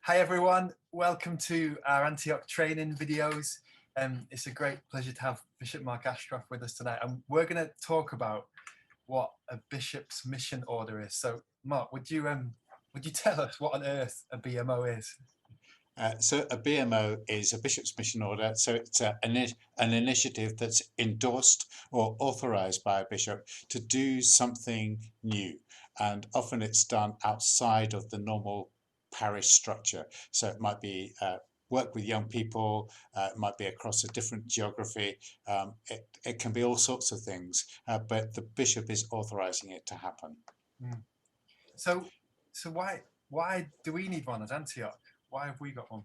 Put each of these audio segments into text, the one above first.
Hi everyone, welcome to our Antioch training videos. It's a great pleasure to have Bishop Mark Ashcroft with us tonight, and we're going to talk about what a bishop's mission order is. So Mark, would you tell us what on earth a BMO is? So a BMO is a bishop's mission order. So it's an initiative that's endorsed or authorized by a bishop to do something new. And often it's done outside of the normal parish structure. So it might be work with young people, it might be across a different geography. It can be all sorts of things, but the bishop is authorizing it to happen. Mm. So why do we need one at Antioch? Why have we got one?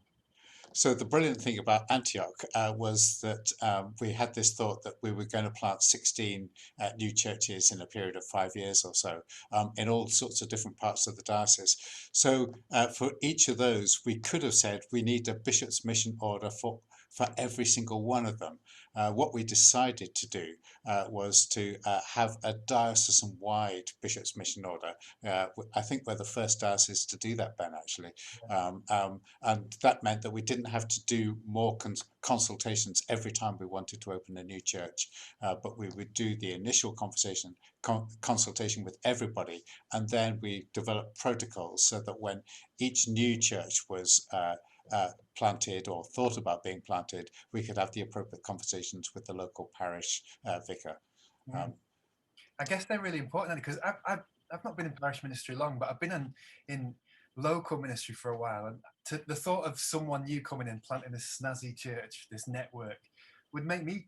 So the brilliant thing about Antioch was that we had this thought that we were going to plant 16 new churches in a period of 5 years or so in all sorts of different parts of the diocese. So for each of those, we could have said we need a bishop's mission order for every single one of them. What we decided to do was to have a diocesan-wide bishop's mission order. I think we're the first diocese to do that, Ben, actually. And that meant that we didn't have to do more consultations every time we wanted to open a new church, but we would do the initial consultation with everybody, and then we developed protocols so that when each new church was planted or thought about being planted, we could have the appropriate conversations with the local parish vicar. I guess they're really important because I've not been in parish ministry long, but I've been in local ministry for a while, and the thought of someone new coming in, planting this snazzy church, this network, would make me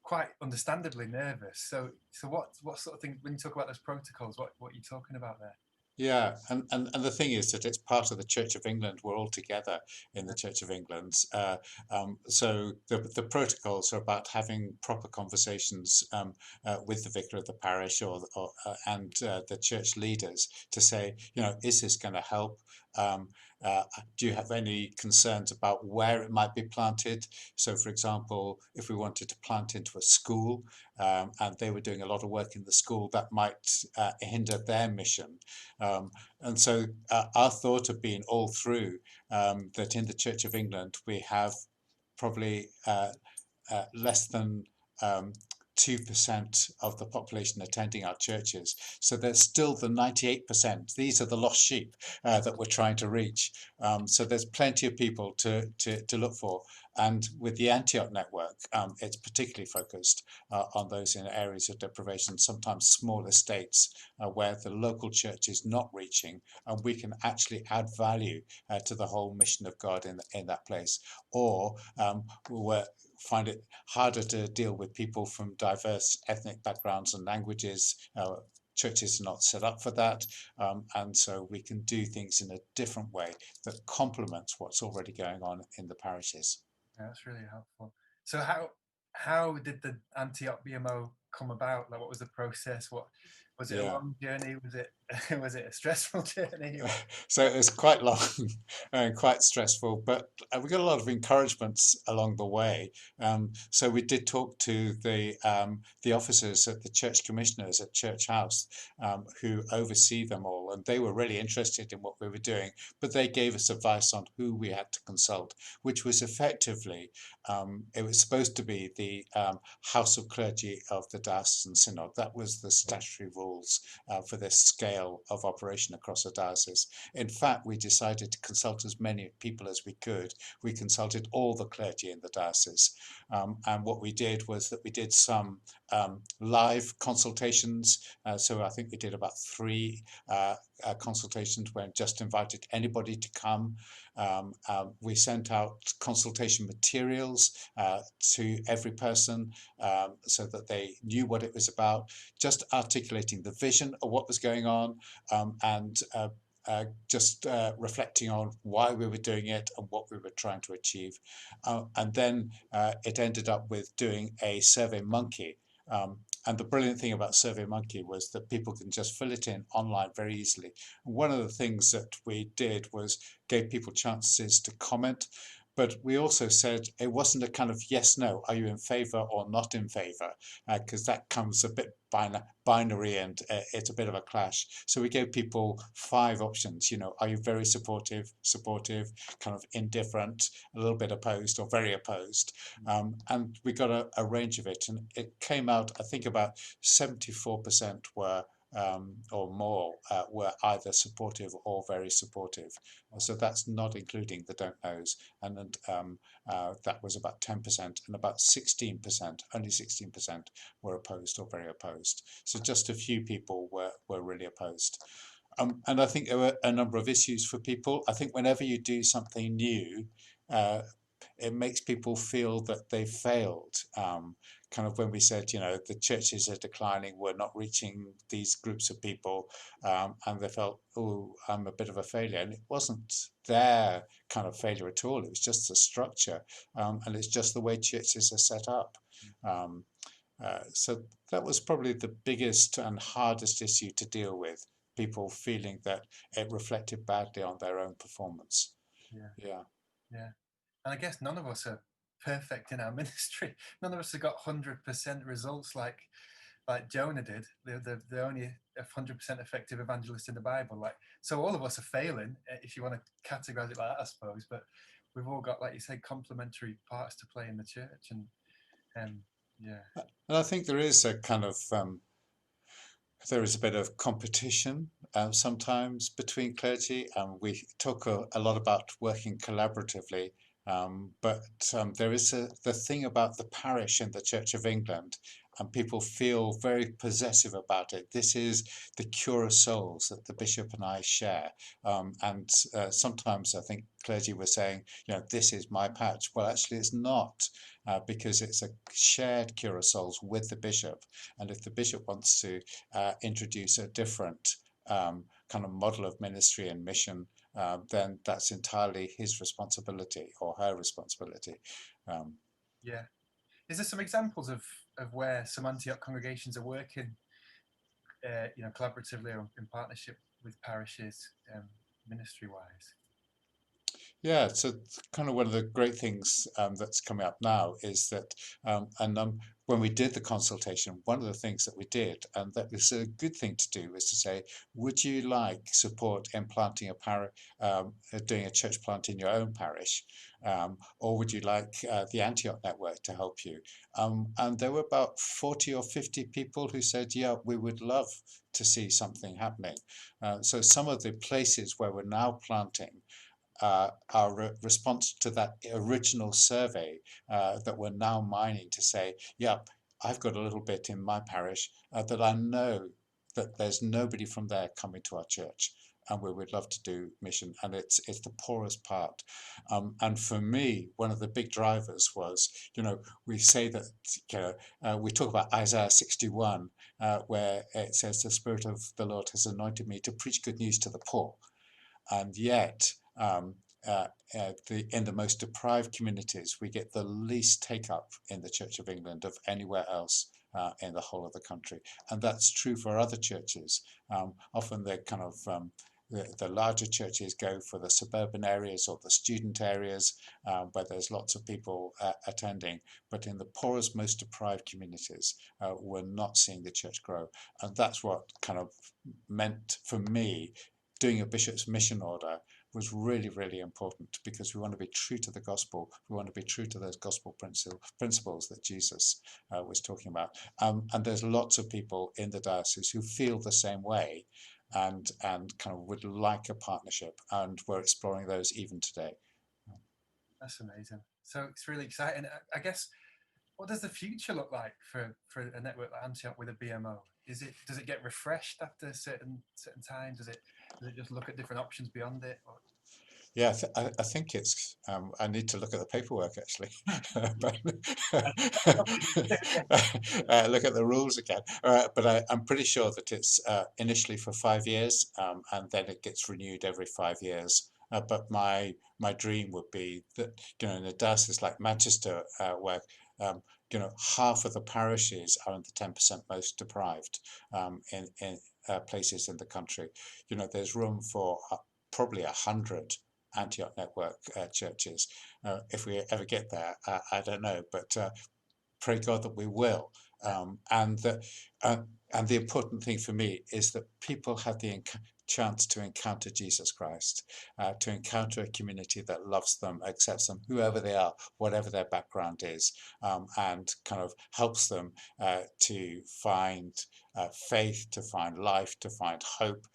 quite understandably nervous. So what sort of thing, when you talk about those protocols, what are you talking about there? Yeah, and the thing is that it's part of the Church of England. We're all together in the Church of England. So the protocols are about having proper conversations with the vicar of the parish and the church leaders to say, is this going to help? Do you have any concerns about where it might be planted? So, for example, if we wanted to plant into a school and they were doing a lot of work in the school, that might hinder their mission. And so our thought had been all through that in the Church of England we have probably less than 2% of the population attending our churches. So there's still the 98%. These are the lost sheep that we're trying to reach. So there's plenty of people to look for. And with the Antioch network, it's particularly focused on those in areas of deprivation, sometimes small estates where the local church is not reaching, and we can actually add value to the whole mission of God in that place. Or we're find it harder to deal with people from diverse ethnic backgrounds and languages. Churches are not set up for that, and so we can do things in a different way that complements what's already going on in the parishes. Yeah, that's really helpful. So how did the Antioch BMO come about? Like, what was the process? What was it? A Yeah. long journey? Was it was it a stressful journey? So it was quite long and quite stressful, but we got a lot of encouragements along the way. So we did talk to the officers at the church commissioners at Church House who oversee them all, and they were really interested in what we were doing. But they gave us advice on who we had to consult, which was effectively it was supposed to be the House of Clergy of the Diocesan Synod. That was the statutory rules for this scale of operation across a diocese. In fact, we decided to consult as many people as we could. We consulted all the clergy in the diocese. And what we did was that we did some live consultations. So I think we did about 3 consultations when just invited anybody to come. We sent out consultation materials to every person so that they knew what it was about, just articulating the vision of what was going on and just reflecting on why we were doing it and what we were trying to achieve. And then it ended up with doing a SurveyMonkey. And the brilliant thing about SurveyMonkey was that people can just fill it in online very easily. And one of the things that we did was gave people chances to comment, but we also said it wasn't a kind of yes, no, are you in favour or not in favour? Because that comes a bit binary and it's a bit of a clash. So we gave people 5 options. Are you very supportive, kind of indifferent, a little bit opposed, or very opposed? And we got a range of it, and it came out, I think, about 74% were or more were either supportive or very supportive. So that's not including the don't knows, and that was about 10%, and about 16%, only 16% were opposed or very opposed. So just a few people were really opposed. And I think there were a number of issues for people. I think whenever you do something new, it makes people feel that they failed. Kind of when we said, the churches are declining, we're not reaching these groups of people, and they felt, oh, I'm a bit of a failure. And it wasn't their kind of failure at all. It was just the structure, and it's just the way churches are set up. So that was probably the biggest and hardest issue to deal with, people feeling that it reflected badly on their own performance. Yeah. Yeah. Yeah. And I guess none of us are perfect in our ministry. None of us have got 100% results like Jonah did. They're only 100% effective evangelist in the Bible. So all of us are failing, if you want to categorize it like that, I suppose. But we've all got, like you say, complementary parts to play in the church, and yeah. And I think there is a kind of there is a bit of competition sometimes between clergy, and we talk a lot about working collaboratively. But there is the thing about the parish in the Church of England, and people feel very possessive about it. This is the cure of souls that the bishop and I share. And sometimes I think clergy were saying, this is my patch. Well, actually, it's not. Because it's a shared cure of souls with the bishop. And if the bishop wants to introduce a different kind of model of ministry and mission, then that's entirely his responsibility or her responsibility. Yeah. Is there some examples of where some Antioch congregations are working, collaboratively or in partnership with parishes, ministry-wise? Yeah, so kind of one of the great things that's coming up now is that, when we did the consultation, one of the things that we did, and that was a good thing to do, was to say, would you like support in planting a parish, doing a church plant in your own parish, or would you like the Antioch network to help you? And there were about 40 or 50 people who said, yeah, we would love to see something happening. So some of the places where we're now planting, our response to that original survey that we're now mining to say, yep, I've got a little bit in my parish that I know that there's nobody from there coming to our church, and we would love to do mission, and it's the poorest part. And for me, one of the big drivers was, we say that, we talk about Isaiah 61, where it says, the Spirit of the Lord has anointed me to preach good news to the poor. And yet, in the most deprived communities, we get the least take-up in the Church of England of anywhere else in the whole of the country. And that's true for other churches. Often they're kind of the larger churches go for the suburban areas or the student areas where there's lots of people attending. But in the poorest, most deprived communities, we're not seeing the church grow. And that's what kind of meant for me doing a bishop's mission order was really, really important, because we want to be true to the gospel. We want to be true to those gospel principles that Jesus was talking about. And there's lots of people in the diocese who feel the same way and kind of would like a partnership. And we're exploring those even today. That's amazing. So it's really exciting. I guess, what does the future look like for a network like Antioch with a BMO? Does it get refreshed after certain times? Does it just look at different options beyond it? Or? Yeah, I think it's. I need to look at the paperwork actually, but look at the rules again. But I'm pretty sure that it's initially for 5 years, and then it gets renewed every 5 years. But my dream would be that, in a diocese like Manchester, where half of the parishes are in the 10% most deprived in places in the country. There's room for probably 100 Antioch Network churches. If we ever get there, I don't know, but pray God that we will. And that, and the important thing for me is that people have the chance to encounter Jesus Christ, to encounter a community that loves them, accepts them, whoever they are, whatever their background is, and kind of helps them to find faith, to find life, to find hope,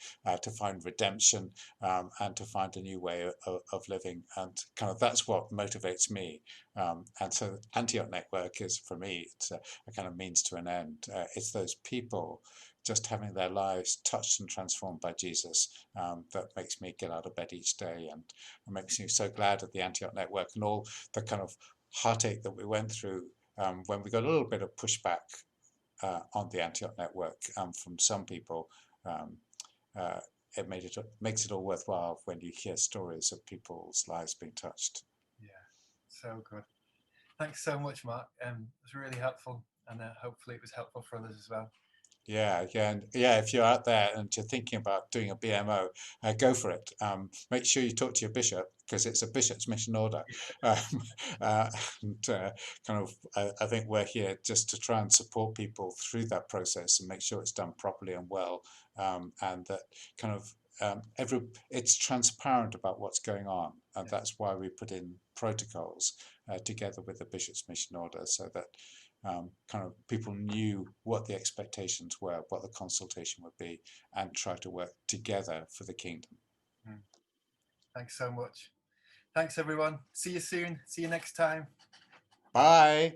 to find redemption, and to find a new way of living. And kind of that's what motivates me. And so Antioch Network is, for me, it's a kind of means to an end. It's those people just having their lives touched and transformed by Jesus that makes me get out of bed each day, and makes me so glad at the Antioch Network and all the kind of heartache that we went through when we got a little bit of pushback on the Antioch Network from some people. It makes it all worthwhile when you hear stories of people's lives being touched. Yeah, so good. Thanks so much, Mark. It was really helpful, and hopefully it was helpful for others as well. Yeah, and if you're out there and you're thinking about doing a BMO, go for it. Make sure you talk to your bishop, because it's a bishop's mission order. Um, and kind of, I think we're here just to try and support people through that process and make sure it's done properly and well, and that kind of it's transparent about what's going on, and that's why we put in protocols together with the bishop's mission order, so that kind of people knew what the expectations were, what the consultation would be, and try to work together for the kingdom. Thanks so much. Thanks, everyone. See you soon. See you next time. Bye.